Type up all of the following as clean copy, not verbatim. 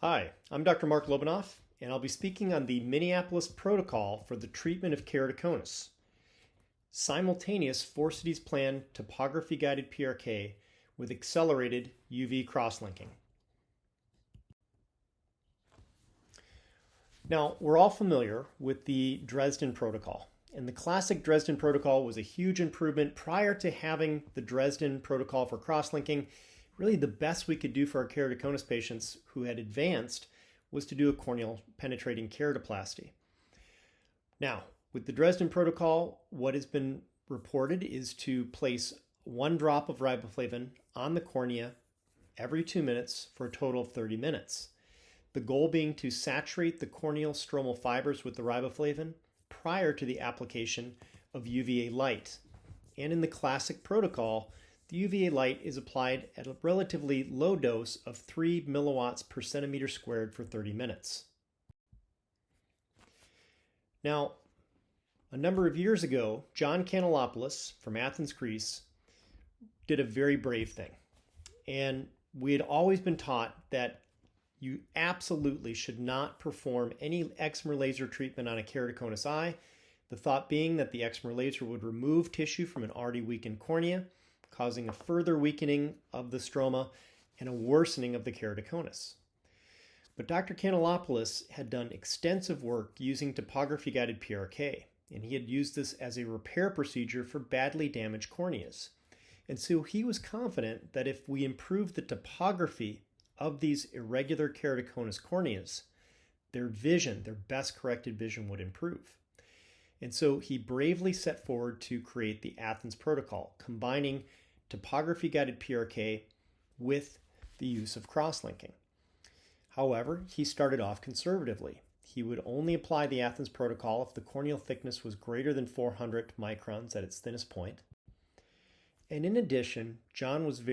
Hi, I'm Dr. Mark Lobanoff, and I'll be speaking on the Minneapolis Protocol for the treatment of keratoconus. Simultaneous Forsity's planned topography-guided PRK with accelerated UV cross-linking. Now, we're all familiar with the Dresden Protocol, and the classic Dresden Protocol was a huge improvement prior to having the Dresden Protocol for cross-linking. Really, the best we could do for our keratoconus patients who had advanced was to do a corneal penetrating keratoplasty. Now, with the Dresden Protocol, what has been reported is to place 1 drop of riboflavin on the cornea every 2 minutes for a total of 30 minutes. The goal being to saturate the corneal stromal fibers with the riboflavin prior to the application of UVA light. And in the classic protocol, the UVA light is applied at a relatively low dose of 3 milliwatts per centimeter squared for 30 minutes. Now, a number of years ago, John Kanellopoulos from Athens, Greece, did a very brave thing. And we had always been taught that you absolutely should not perform any excimer laser treatment on a keratoconus eye, the thought being that the excimer laser would remove tissue from an already weakened cornea, causing a further weakening of the stroma and a worsening of the keratoconus. But Dr. Kanellopoulos had done extensive work using topography-guided PRK, and he had used this as a repair procedure for badly damaged corneas. And so he was confident that if we improved the topography of these irregular keratoconus corneas, their vision, their best corrected vision, would improve. And so he bravely set forward to create the Athens Protocol, combining topography-guided PRK with the use of cross-linking. However, he started off conservatively. He would only apply the Athens Protocol if the corneal thickness was greater than 400 microns at its thinnest point. And in addition, John was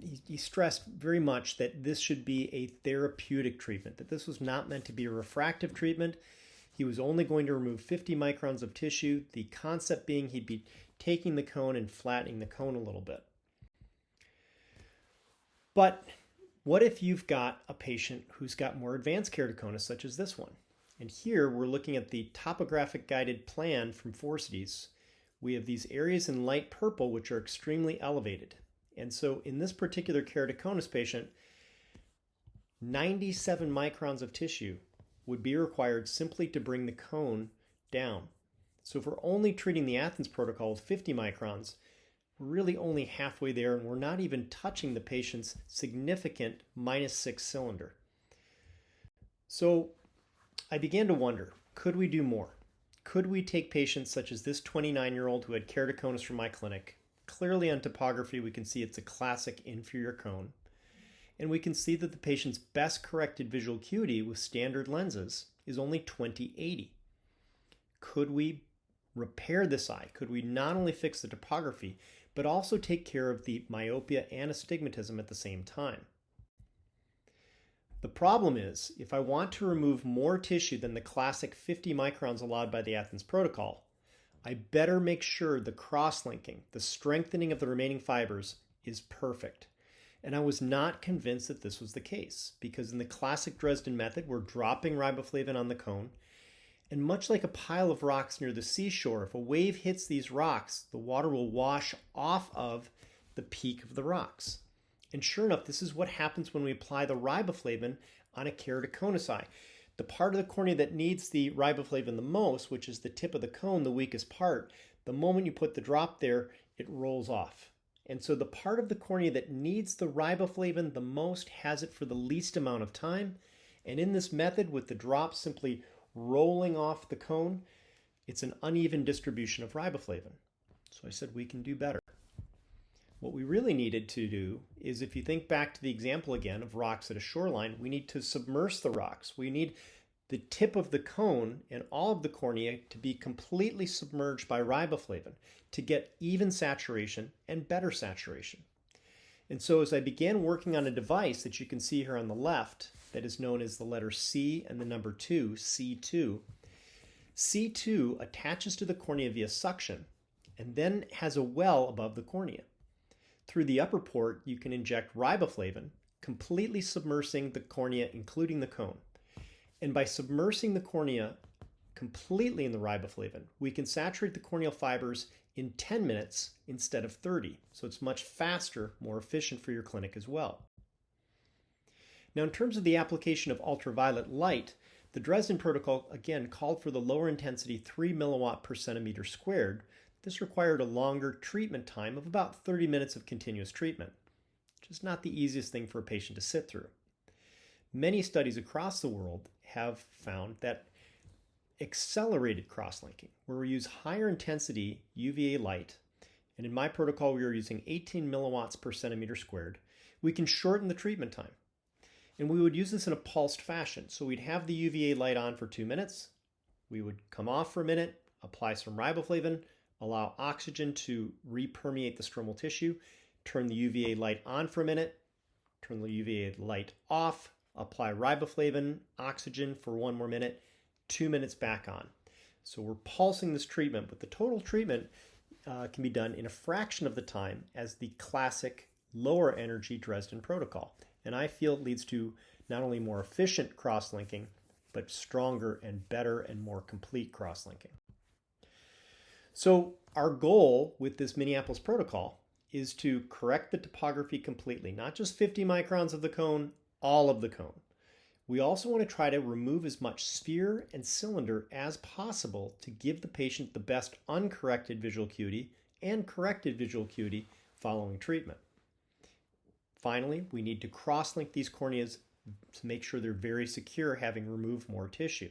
he stressed very much that this should be a therapeutic treatment, that this was not meant to be a refractive treatment. He was only going to remove 50 microns of tissue, the concept being he'd be taking the cone and flattening the cone a little bit. But what if you've got a patient who's got more advanced keratoconus, such as this one? And here we're looking at the topographic guided plan from Forsity's. We have these areas in light purple which are extremely elevated. And so in this particular keratoconus patient, 97 microns of tissue would be required simply to bring the cone down. So if we're only treating the Athens Protocol with 50 microns, we're really only halfway there, and we're not even touching the patient's significant -6 cylinder. So I began to wonder, could we do more? Could we take patients such as this 29-year-old who had keratoconus from my clinic? Clearly on topography, we can see it's a classic inferior cone. And we can see that the patient's best corrected visual acuity with standard lenses is only 20/80. Could we repair this eye? Could we not only fix the topography, but also take care of the myopia and astigmatism at the same time? The problem is, if I want to remove more tissue than the classic 50 microns allowed by the Athens Protocol, I better make sure the cross-linking, the strengthening of the remaining fibers, is perfect. And I was not convinced that this was the case, because in the classic Dresden method, we're dropping riboflavin on the cone, and much like a pile of rocks near the seashore, if a wave hits these rocks, the water will wash off of the peak of the rocks. And sure enough, this is what happens when we apply the riboflavin on a keratoconus eye. The part of the cornea that needs the riboflavin the most, which is the tip of the cone, the weakest part, the moment you put the drop there, it rolls off. And so the part of the cornea that needs the riboflavin the most has it for the least amount of time. And in this method, with the drop simply rolling off the cone, it's an uneven distribution of riboflavin. So I said we can do better. What we really needed to do is, if you think back to the example again of rocks at a shoreline, we need to submerge the rocks. We need the tip of the cone and all of the cornea to be completely submerged by riboflavin to get even saturation and better saturation. And so as I began working on a device that you can see here on the left that is known as the letter C and the number 2, C2, C2 attaches to the cornea via suction and then has a well above the cornea. Through the upper port, you can inject riboflavin, completely submersing the cornea, including the cone. And by submersing the cornea completely in the riboflavin, we can saturate the corneal fibers in 10 minutes instead of 30. So it's much faster, more efficient for your clinic as well. Now, in terms of the application of ultraviolet light, the Dresden Protocol again called for the lower intensity 3 milliwatt per centimeter squared. This required a longer treatment time of about 30 minutes of continuous treatment, which is not the easiest thing for a patient to sit through. Many studies across the world have found that accelerated cross-linking, where we use higher intensity UVA light, and in my protocol we are using 18 milliwatts per centimeter squared, we can shorten the treatment time. And we would use this in a pulsed fashion. So we'd have the UVA light on for 2 minutes, we would come off for a minute, apply some riboflavin, allow oxygen to re-permeate the stromal tissue, turn the UVA light on for a minute, turn the UVA light off, apply riboflavin, oxygen for 1 more minute, 2 minutes back on. So we're pulsing this treatment, but the total treatment can be done in a fraction of the time as the classic lower energy Dresden Protocol. And I feel it leads to not only more efficient cross-linking, but stronger and better and more complete cross-linking. So our goal with this Minneapolis Protocol is to correct the topography completely, not just 50 microns of the cone, all of the cone. We also want to try to remove as much sphere and cylinder as possible to give the patient the best uncorrected visual acuity and corrected visual acuity following treatment. Finally, we need to cross-link these corneas to make sure they're very secure, having removed more tissue.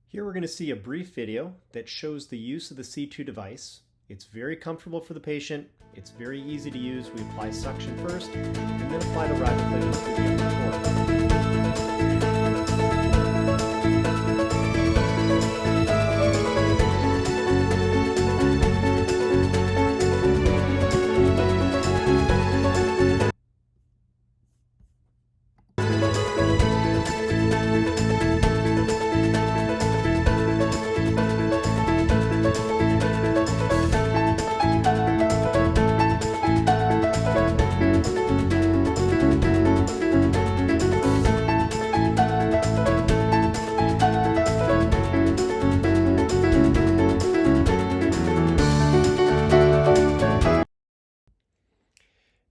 Here we're going to see a brief video that shows the use of the C2 device. It's very comfortable for the patient. It's very easy to use. We apply suction first and then apply the riboflavin to the upper corner.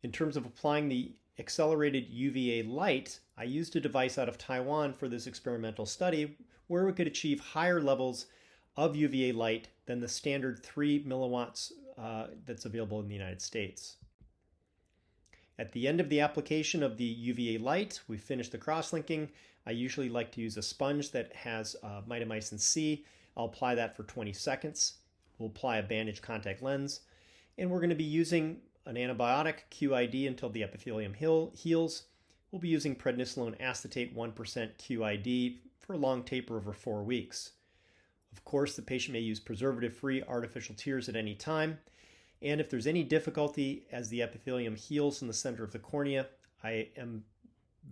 In terms of applying the accelerated UVA light, I used a device out of Taiwan for this experimental study where we could achieve higher levels of UVA light than the standard 3 milliwatts that's available in the United States. At the end of the application of the UVA light, we finish the cross-linking. I usually like to use a sponge that has mitomycin C. I'll apply that for 20 seconds. We'll apply a bandage contact lens, and we're going to be using an antibiotic QID until the epithelium heals. We'll be using prednisolone acetate 1% QID for a long taper over 4 weeks. Of course, the patient may use preservative-free artificial tears at any time. And if there's any difficulty as the epithelium heals in the center of the cornea, I am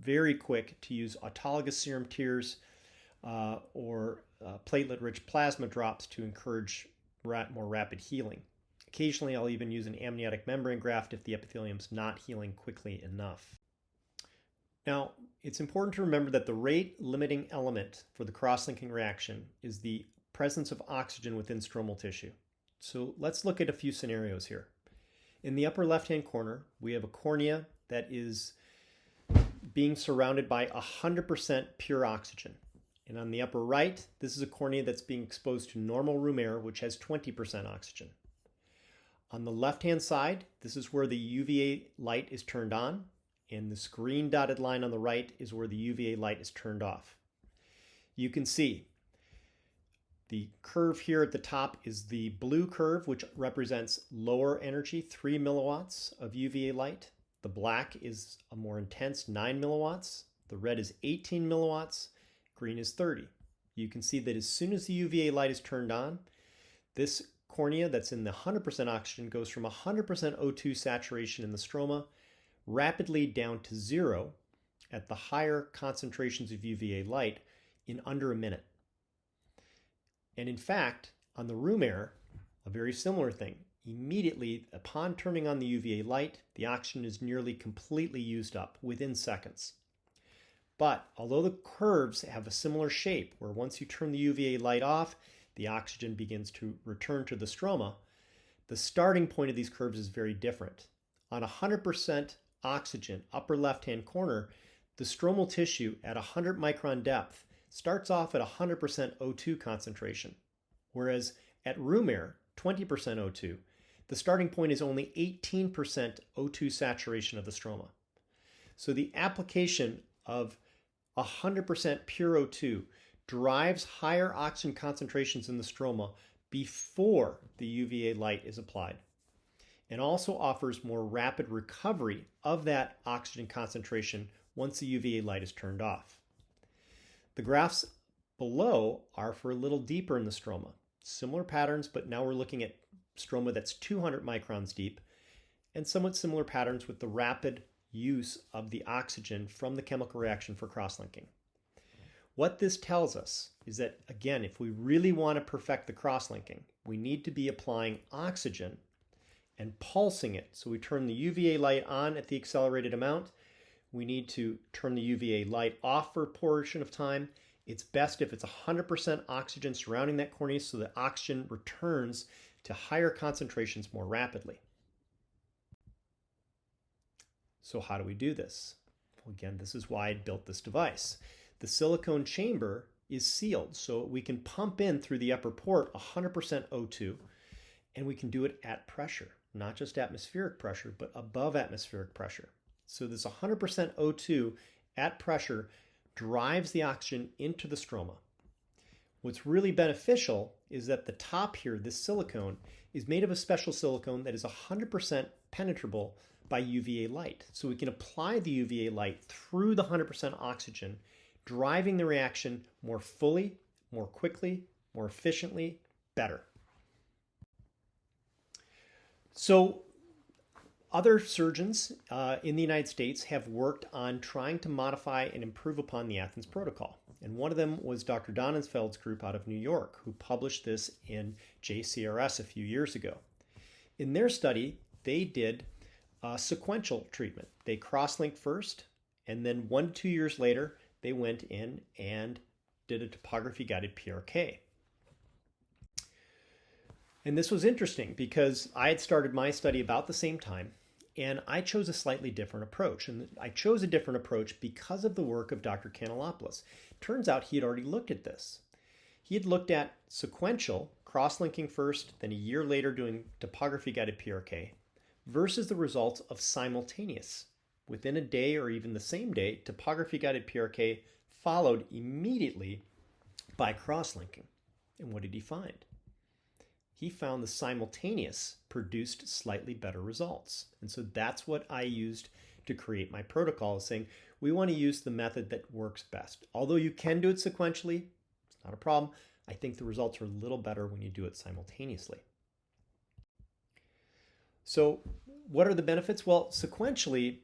very quick to use autologous serum tears or platelet-rich plasma drops to encourage more rapid healing. Occasionally, I'll even use an amniotic membrane graft if the epithelium's not healing quickly enough. Now, it's important to remember that the rate-limiting element for the cross-linking reaction is the presence of oxygen within stromal tissue. So let's look at a few scenarios here. In the upper left-hand corner, we have a cornea that is being surrounded by 100% pure oxygen. And on the upper right, this is a cornea that's being exposed to normal room air, which has 20% oxygen. On the left-hand side, this is where the UVA light is turned on, and this green dotted line on the right is where the UVA light is turned off. You can see the curve here at the top is the blue curve, which represents lower energy, 3 milliwatts of UVA light. The black is a more intense 9 milliwatts. The red is 18 milliwatts. Green is 30. You can see that as soon as the UVA light is turned on, this cornea that's in the 100% oxygen goes from 100% O2 saturation in the stroma rapidly down to 0 at the higher concentrations of UVA light in under a minute. And in fact, on the room air, a very similar thing. immediately upon turning on the UVA light, the oxygen is nearly completely used up within seconds. But although the curves have a similar shape, where once you turn the UVA light off, the oxygen begins to return to the stroma, the starting point of these curves is very different. On 100% oxygen, upper left-hand corner, the stromal tissue at 100 micron depth starts off at 100% O2 concentration, whereas at room air, 20% O2, the starting point is only 18% O2 saturation of the stroma. So the application of 100% pure O2 drives higher oxygen concentrations in the stroma before the UVA light is applied, and also offers more rapid recovery of that oxygen concentration once the UVA light is turned off. The graphs below are for a little deeper in the stroma. Similar patterns, but now we're looking at stroma that's 200 microns deep, and somewhat similar patterns with the rapid use of the oxygen from the chemical reaction for cross-linking. What this tells us is that, again, if we really want to perfect the cross-linking, we need to be applying oxygen and pulsing it. So we turn the UVA light on at the accelerated amount. We need to turn the UVA light off for a portion of time. It's best if it's 100% oxygen surrounding that cornea so that oxygen returns to higher concentrations more rapidly. So how do we do this? Well, again, this is why I built this device. The silicone chamber is sealed, so we can pump in through the upper port 100% O2, and we can do it at pressure, not just atmospheric pressure, but above atmospheric pressure. So this 100% O2 at pressure drives the oxygen into the stroma. What's really beneficial is that the top here, this silicone, is made of a special silicone that is 100% penetrable by UVA light. So we can apply the UVA light through the 100% oxygen, driving the reaction more fully, more quickly, more efficiently, better. So other surgeons in the United States have worked on trying to modify and improve upon the Athens Protocol. And one of them was Dr. Donenfeld's group out of New York, who published this in JCRS a few years ago. In their study, they did sequential treatment. They cross-linked first, and then 1 to 2 years later, they went in and did a topography-guided PRK. And this was interesting because I had started my study about the same time, and I chose a slightly different approach. And I chose a different approach because of the work of Dr. Kanellopoulos. Turns out he had already looked at this. He had looked at sequential, cross-linking first, then a year later doing topography-guided PRK, versus the results of simultaneous. Within a day or even the same day, topography-guided PRK followed immediately by cross-linking. And what did he find? He found the simultaneous produced slightly better results. And so that's what I used to create my protocol, saying we want to use the method that works best. Although you can do it sequentially, it's not a problem. I think the results are a little better when you do it simultaneously. So what are the benefits? Well, sequentially,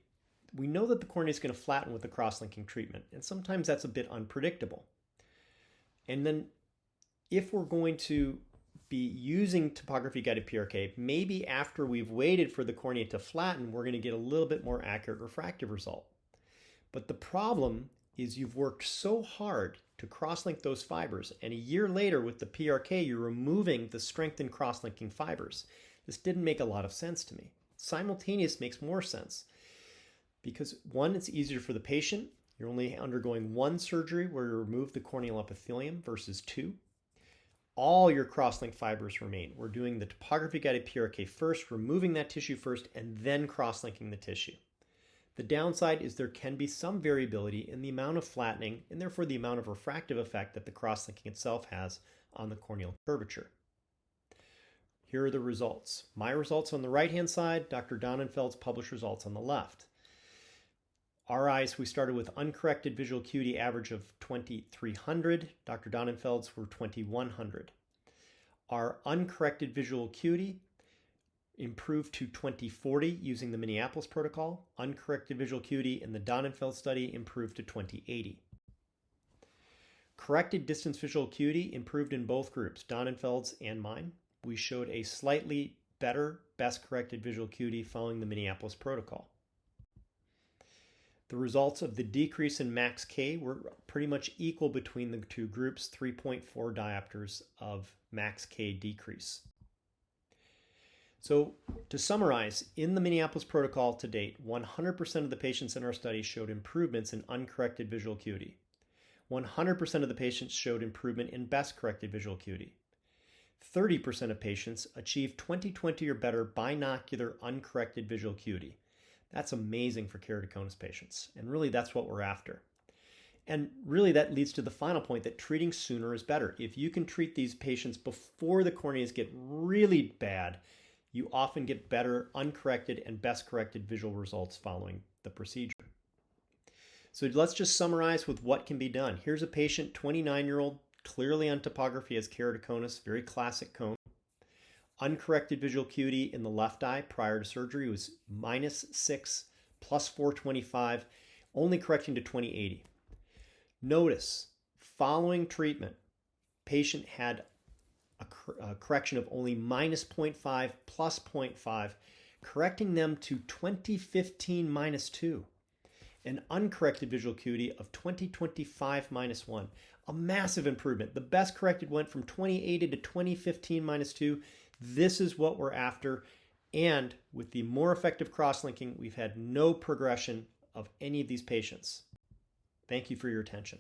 we know that the cornea is going to flatten with the cross-linking treatment, and sometimes that's a bit unpredictable. And then if we're going to be using topography-guided PRK, maybe after we've waited for the cornea to flatten, we're going to get a little bit more accurate refractive result. But the problem is you've worked so hard to cross-link those fibers, and a year later with the PRK, you're removing the strengthened cross-linking fibers. This didn't make a lot of sense to me. Simultaneous makes more sense because, one, it's easier for the patient. You're only undergoing one surgery where you remove the corneal epithelium versus two. All your cross-link fibers remain. We're doing the topography-guided PRK first, removing that tissue first, and then cross-linking the tissue. The downside is there can be some variability in the amount of flattening and therefore the amount of refractive effect that the cross-linking itself has on the corneal curvature. Here are the results. My results on the right-hand side, Dr. Donenfeld's published results on the left. Our eyes, we started with uncorrected visual acuity average of 2300. Dr. Donenfeld's were 2100. Our uncorrected visual acuity improved to 2040 using the Minneapolis Protocol. Uncorrected visual acuity in the Donenfeld study improved to 2080. Corrected distance visual acuity improved in both groups, Donenfeld's and mine. We showed a slightly better best corrected visual acuity following the Minneapolis Protocol. The results of the decrease in max K were pretty much equal between the two groups, 3.4 diopters of max K decrease. So to summarize, in the Minneapolis Protocol to date, 100% of the patients in our study showed improvements in uncorrected visual acuity. 100% of the patients showed improvement in best corrected visual acuity. 30% of patients achieved 20/20 or better binocular uncorrected visual acuity. That's amazing for keratoconus patients, and really that's what we're after. And really that leads to the final point that treating sooner is better. If you can treat these patients before the corneas get really bad, you often get better uncorrected and best corrected visual results following the procedure. So let's just summarize with what can be done. Here's a patient, 29-year-old, clearly on topography as keratoconus, very classic cone. Uncorrected visual acuity in the left eye prior to surgery was -6, +425, only correcting to 20/80. Notice, following treatment, patient had a correction of only -0.5, +0.5, correcting them to 20/15 -2. An uncorrected visual acuity of 20/25 -1. A massive improvement. The best corrected went from 20/80 to 20/15 -2. This is what we're after. And with the more effective cross-linking, we've had no progression of any of these patients. Thank you for your attention.